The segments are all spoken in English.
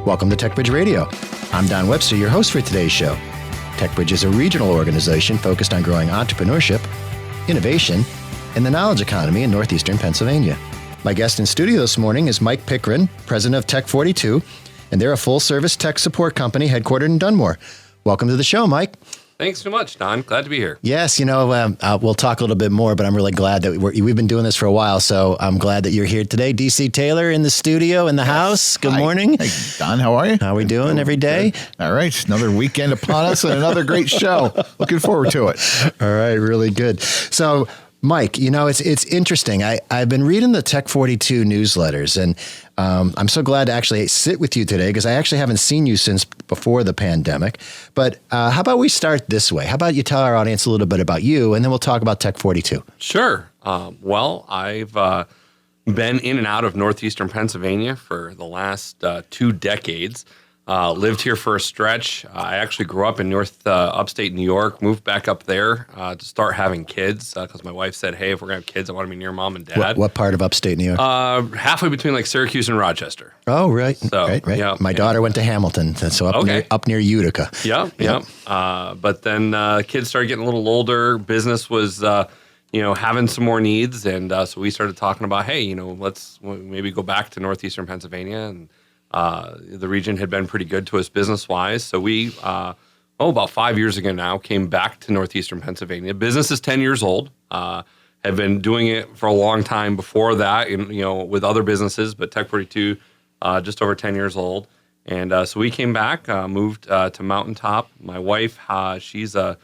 Welcome to tecBRIDGE Radio. I'm Don Webster, your host for today's show. tecBRIDGE is a regional organization focused on growing entrepreneurship, innovation, and the knowledge economy in northeastern Pennsylvania. My guest in studio this morning is Mike Pickreigh, president of Tech42, and they're a full-service tech support company headquartered in Dunmore. Welcome to the show, Mike. Thanks so much, Don. Glad to be here. Yes, we'll talk a little bit more, but I'm really glad that we've been doing this for a while, so I'm glad that you're here today. DC Taylor in the studio, in the house. Good morning. Hey, Don, how are you? How are we doing every day? Good. All right, another weekend upon us and another great show. Looking forward to it. All right, really good. So, Mike, it's interesting. I've been reading the Tech42 newsletters, and I'm so glad to actually sit with you today because I actually haven't seen you since before the pandemic. But how about we start this way? How about you tell our audience a little bit about you, and then we'll talk about Tech42. Sure. Well, I've been in and out of northeastern Pennsylvania for the last 2 decades. Lived here for a stretch. I actually grew up in upstate New York, moved back up there to start having kids because my wife said, hey, if we're going to have kids, I want to be near mom and dad. What part of upstate New York? Halfway between like Syracuse and Rochester. Oh, right. So, right. Yeah, my daughter went to Hamilton, so up near Utica. Yep. But then kids started getting a little older. Business was, having some more needs. And so we started talking about, hey, let's maybe go back to northeastern Pennsylvania. And the region had been pretty good to us business-wise. So we, about 5 years ago now, came back to northeastern Pennsylvania. Business is 10 years old. Have been doing it for a long time before that, with other businesses, but Tech42, just over 10 years old. And so we came back, moved to Mountaintop. My wife, she's a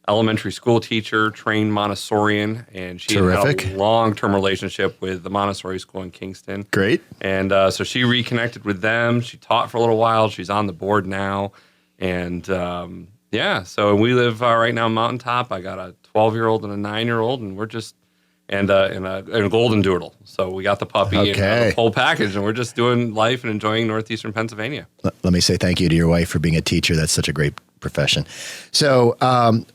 elementary school teacher, trained Montessorian, and she had a long-term relationship with the Montessori school in Kingston. Great. And so she reconnected with them. She taught for a little while. She's on the board now. And so we live right now in Mountaintop. I got a 12-year-old and a 9-year-old, and we're just, and a golden doodle. So we got the puppy and the whole package, and we're just doing life and enjoying northeastern Pennsylvania. Let me say thank you to your wife for being a teacher. That's such a great profession. So,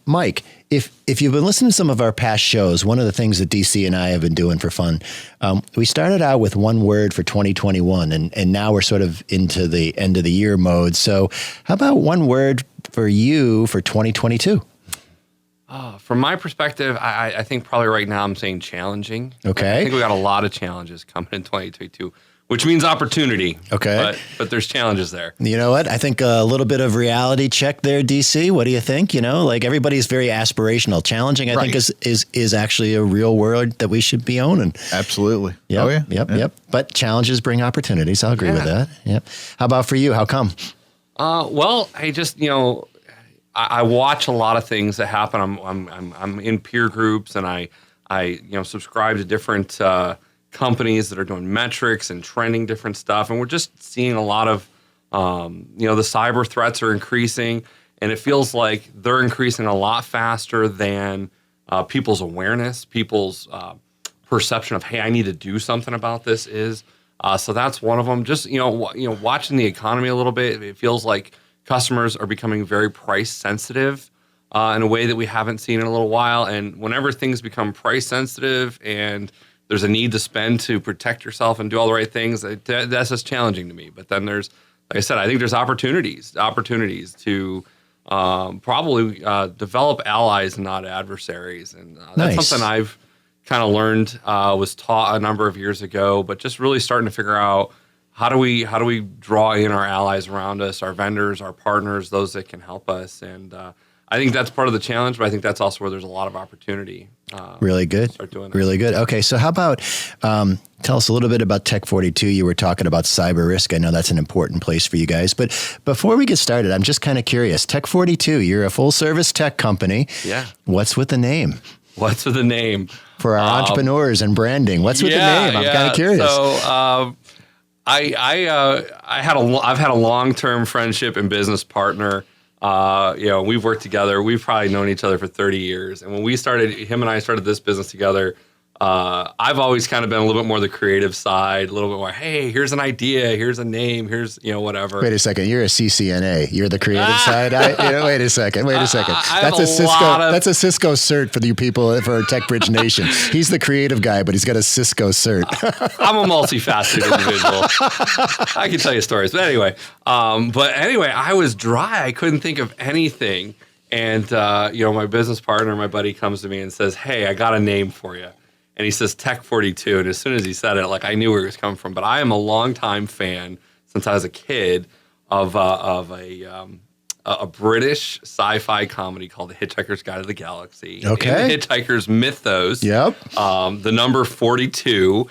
Mike, if you've been listening to some of our past shows, one of the things that DC and I have been doing for fun, we started out with one word for 2021, and now we're sort of into the end of the year mode. So how about one word for you for 2022? From my perspective, I think probably right now I'm saying challenging. Okay. I think we got a lot of challenges coming in 2022. Which means opportunity. Okay. But there's challenges there. You know what? I think a little bit of reality check there, DC. What do you think? Everybody's very aspirational. Challenging, I think, is actually a real word that we should be owning. Absolutely. Yep. Yep. But challenges bring opportunities. I'll agree with that. Yep. How about for you? How come? Well, I just, I watch a lot of things that happen. I'm in peer groups, and I subscribe to different companies that are doing metrics and trending different stuff. And we're just seeing a lot of, the cyber threats are increasing, and it feels like they're increasing a lot faster than people's awareness, people's perception of, hey, I need to do something about this is. So that's one of them. Just, watching the economy a little bit, it feels like customers are becoming very price sensitive in a way that we haven't seen in a little while. And whenever things become price sensitive and there's a need to spend to protect yourself and do all the right things, that's just challenging to me. But then there's, like I said, I think there's opportunities to probably develop allies and not adversaries. And that's something I've kind of learned, was taught a number of years ago, but just really starting to figure out how do we draw in our allies around us, our vendors, our partners, those that can help us. And I think that's part of the challenge, but I think that's also where there's a lot of opportunity. Really good. Start doing that. Really good. Okay, so how about tell us a little bit about Tech42. You were talking about cyber risk. I know that's an important place for you guys. But before we get started, I'm just kind of curious. Tech42, you're a full-service tech company. Yeah. What's with the name? What's with the name? For our entrepreneurs and branding. What's with the name? I'm kind of curious. So I've had a long-term friendship and business partner. We've worked together. We've probably known each other for 30 years. And when him and I started this business together, I've always kind of been a little bit more the creative side, a little bit more, hey, here's an idea, here's a name, here's, whatever. Wait a second. You're a CCNA. You're the creative side. Wait a second. That's a Cisco cert for you people for tecBRIDGE Nation. He's the creative guy, but he's got a Cisco cert. I'm a multifaceted individual. I can tell you stories, but anyway. I was dry. I couldn't think of anything. And, my business partner, my buddy, comes to me and says, hey, I got a name for you. And he says tec42. And as soon as he said it, I knew where he was coming from. But I am a longtime fan, since I was a kid, of a British sci-fi comedy called The Hitchhiker's Guide to the Galaxy. Okay. In the Hitchhiker's mythos, yep. The number 42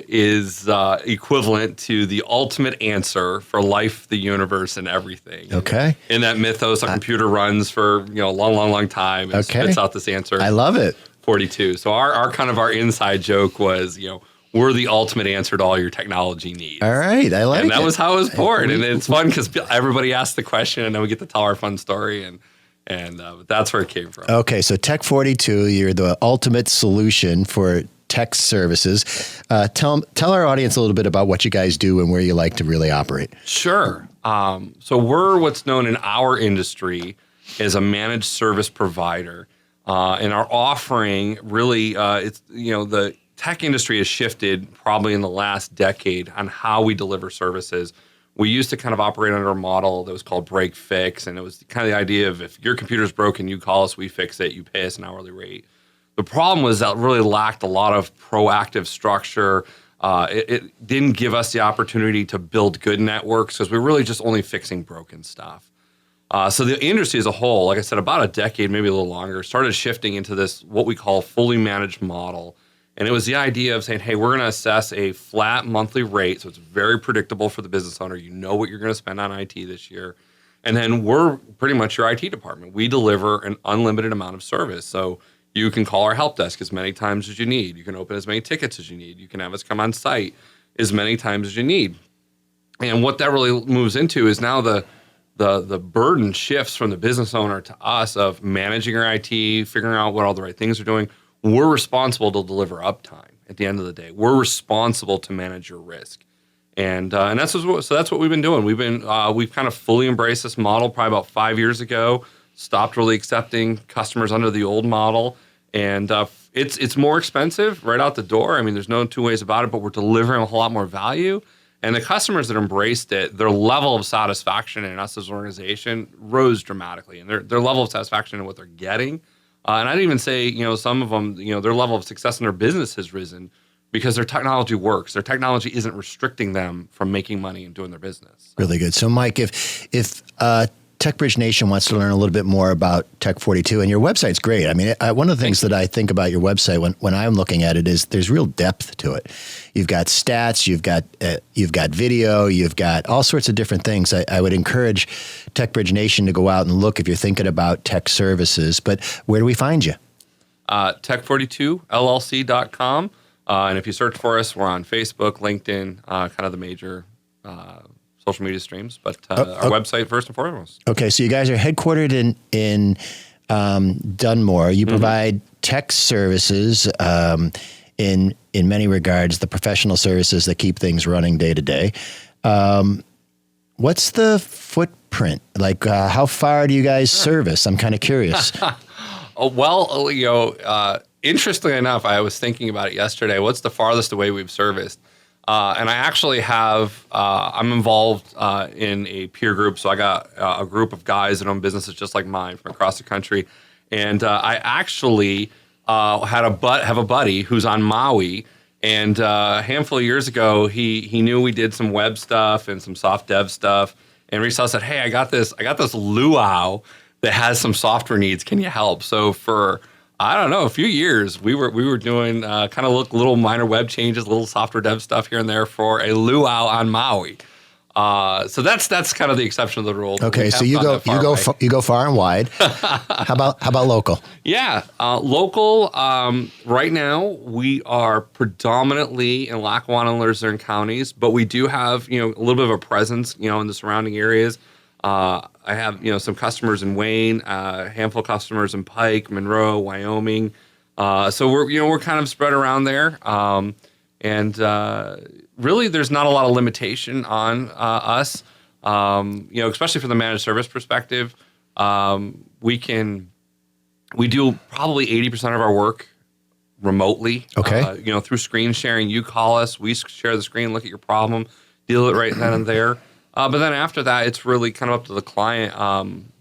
is equivalent to the ultimate answer for life, the universe, and everything. Okay. In that mythos, a computer runs for a long time and spits out this answer. I love it. 42. So our inside joke was, we're the ultimate answer to all your technology needs. All right, I like it. And that was how it was born. And it's fun because everybody asks the question, and then we get to tell our fun story, and that's where it came from. Okay, so tec42, you're the ultimate solution for tech services. Tell our audience a little bit about what you guys do and where you like to really operate. Sure. So we're what's known in our industry as a managed service provider. And our offering really, the tech industry has shifted probably in the last decade on how we deliver services. We used to kind of operate under a model that was called break fix, and it was kind of the idea of if your computer's broken, you call us, we fix it, you pay us an hourly rate. The problem was that really lacked a lot of proactive structure. It didn't give us the opportunity to build good networks because we're really just only fixing broken stuff. So the industry as a whole, like I said, about a decade, maybe a little longer, started shifting into this, what we call fully managed model. And it was the idea of saying, hey, we're going to assess a flat monthly rate. So it's very predictable for the business owner. You know what you're going to spend on IT this year. And then we're pretty much your IT department. We deliver an unlimited amount of service. So you can call our help desk as many times as you need. You can open as many tickets as you need. You can have us come on site as many times as you need. And what that really moves into is now the burden shifts from the business owner to us of managing our IT, figuring out what all the right things are doing. We're responsible to deliver uptime at the end of the day. We're responsible to manage your risk. And that's what we've been doing. We've kind of fully embraced this model probably about 5 years ago, stopped really accepting customers under the old model. And it's more expensive right out the door. I mean, there's no two ways about it, but we're delivering a whole lot more value. And the customers that embraced it, their level of satisfaction in us as an organization rose dramatically. And their level of satisfaction in what they're getting. And I'd even say, some of them, their level of success in their business has risen because their technology works. Their technology isn't restricting them from making money and doing their business. Really good. So, Mike, if tecBRIDGE Nation wants to learn a little bit more about tec42, and your website's great. I mean, one of the things that I think about your website when I'm looking at it is there's real depth to it. You've got stats, you've got video, you've got all sorts of different things. I would encourage tecBRIDGE Nation to go out and look if you're thinking about tech services. But where do we find you? tec42llc.com. And if you search for us, we're on Facebook, LinkedIn, kind of the major social media streams, but our website first and foremost. Okay, so you guys are headquartered in Dunmore. You provide tech services in many regards, the professional services that keep things running day to day. What's the footprint? Like, how far do you guys service? I'm kind of curious. Interestingly enough, I was thinking about it yesterday. What's the farthest away we've serviced? And I actually I'm involved in a peer group. So I got a group of guys that own businesses just like mine from across the country. And I actually have a buddy who's on Maui. And a handful of years ago, he knew we did some web stuff and some soft dev stuff. And reached out and said, hey, I got this luau that has some software needs. Can you help? So for a few years, we were doing kind of little minor web changes, little software dev stuff here and there for a luau on Maui. So that's kind of the exception of the rule. Okay, so you go far and wide. How about local? Yeah, local. Right now, we are predominantly in Lackawanna and Luzerne counties, but we do have a little bit of a presence in the surrounding areas. I have some customers in Wayne, a handful of customers in Pike, Monroe, Wyoming, So we're kind of spread around there. And really, there's not a lot of limitation on us. Especially from the managed service perspective, we do probably 80% of our work remotely. Okay. Through screen sharing. You call us, we share the screen, look at your problem, deal with it right then and there. But then after that, it's really kind of up to the client,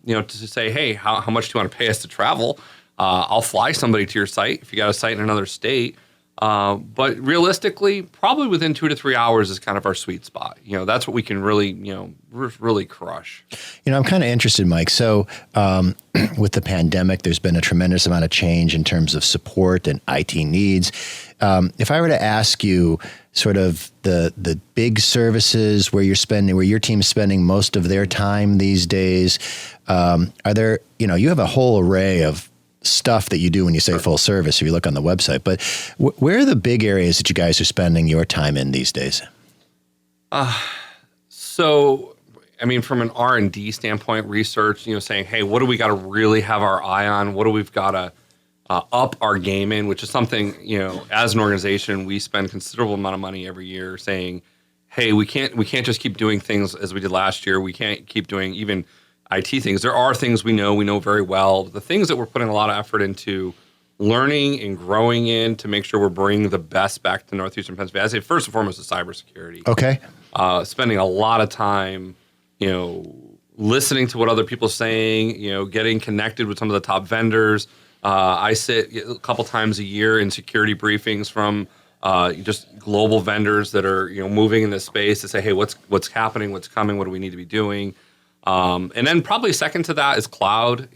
to say, hey, how much do you want to pay us to travel? I'll fly somebody to your site if you got a site in another state. But realistically, probably within 2 to 3 hours is kind of our sweet spot. That's what we can really, really crush. I'm kind of interested, Mike. So with the pandemic, there's been a tremendous amount of change in terms of support and IT needs. If I were to ask you sort of the big services where your team's spending most of their time these days, are there, you have a whole array of stuff that you do when you say full service if you look on the website, but where are the big areas that you guys are spending your time in these days? From an R&D standpoint, research, saying, hey, what do we got to really have our eye on? What do we've got to up our game in, which is something, as an organization, we spend considerable amount of money every year saying, hey, we can't just keep doing things as we did last year. We can't keep doing even IT things. There are things we know very well. The things that we're putting a lot of effort into learning and growing in to make sure we're bringing the best back to Northeastern Pennsylvania. I say first and foremost is cybersecurity. Okay. Spending a lot of time, listening to what other people are saying, getting connected with some of the top vendors. I sit a couple times a year in security briefings from just global vendors that are moving in this space to say, hey, what's happening, what's coming, what do we need to be doing. And then probably second to that is cloud,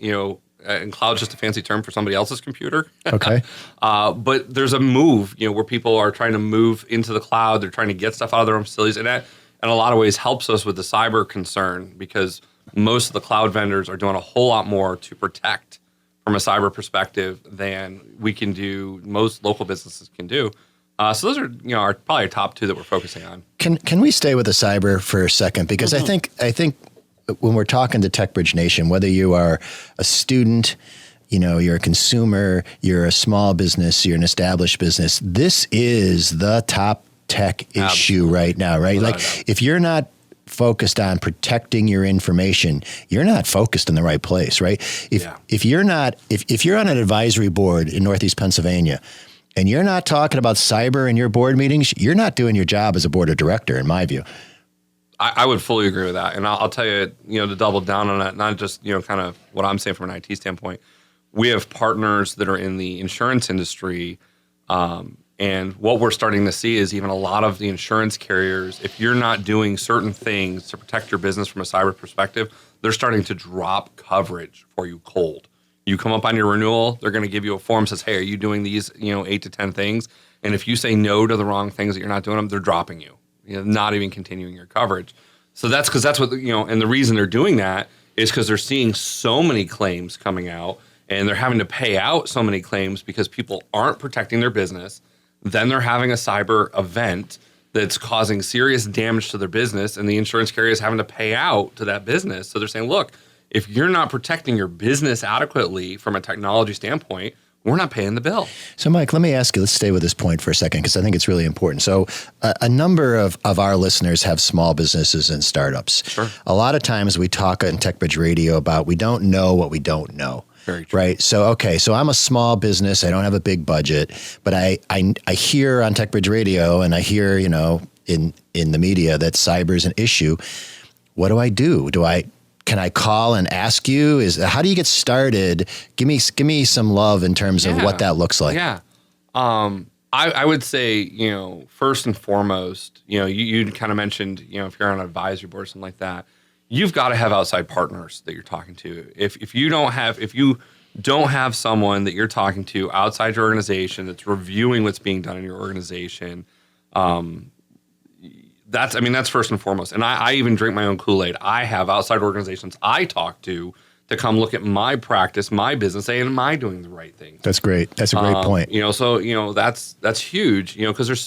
and cloud's just a fancy term for somebody else's computer. Okay. But there's a move, where people are trying to move into the cloud. They're trying to get stuff out of their own facilities. And that, in a lot of ways, helps us with the cyber concern because most of the cloud vendors are doing a whole lot more to protect from a cyber perspective than we can do, most local businesses can do. So those are, are probably our top two that we're focusing on. Can we stay with the cyber for a second? Because I think when we're talking to tecBRIDGE Nation, whether you are a student, you're a consumer, you're a small business, you're an established business, this is the top tech issue right now, right? Without Like if you're not focused on protecting your information, you're not focused in the right place, right? If you're on an advisory board in Northeast Pennsylvania and you're not talking about cyber in your board meetings, you're not doing your job as a board of director, in my view. I would fully agree with that. And I'll tell you, to double down on that, not just, kind of what I'm saying from an IT standpoint, we have partners that are in the insurance industry. And what we're starting to see is even a lot of the insurance carriers, if you're not doing certain things to protect your business from a cyber perspective, they're starting to drop coverage for you cold. You come up on your renewal, they're going to give you a form that says, hey, are you doing these, 8 to 10 things? And if you say no to the wrong things that you're not doing them, they're dropping you. Not even continuing your coverage. So that's because that's what, and the reason they're doing that is because they're seeing so many claims coming out and they're having to pay out so many claims because people aren't protecting their business. Then they're having a cyber event that's causing serious damage to their business and the insurance carrier is having to pay out to that business. So they're saying, look, if you're not protecting your business adequately from a technology standpoint, we're not paying the bill. So, Mike, let me ask you, let's stay with this point for a second, because I think it's really important. So a number of our listeners have small businesses and startups. Sure. A lot of times we talk on tecBRIDGE Radio about we don't know what we don't know. Very true. Right. So, so I'm a small business. I don't have a big budget, but I hear on tecBRIDGE Radio and I hear, in the media that cyber is an issue. What do I do? Can I call and ask you? How do you get started? Give me some love in terms of what that looks like. Yeah. I would say, first and foremost, you kind of mentioned, if you're on an advisory board or something like that, you've got to have outside partners that you're talking to. If you don't have someone that you're talking to outside your organization that's reviewing what's being done in your organization, that's first and foremost. And I even drink my own Kool-Aid. I have outside organizations I talk to come look at my practice, my business, say, am I doing the right thing? That's great. That's a great point. That's huge, because there's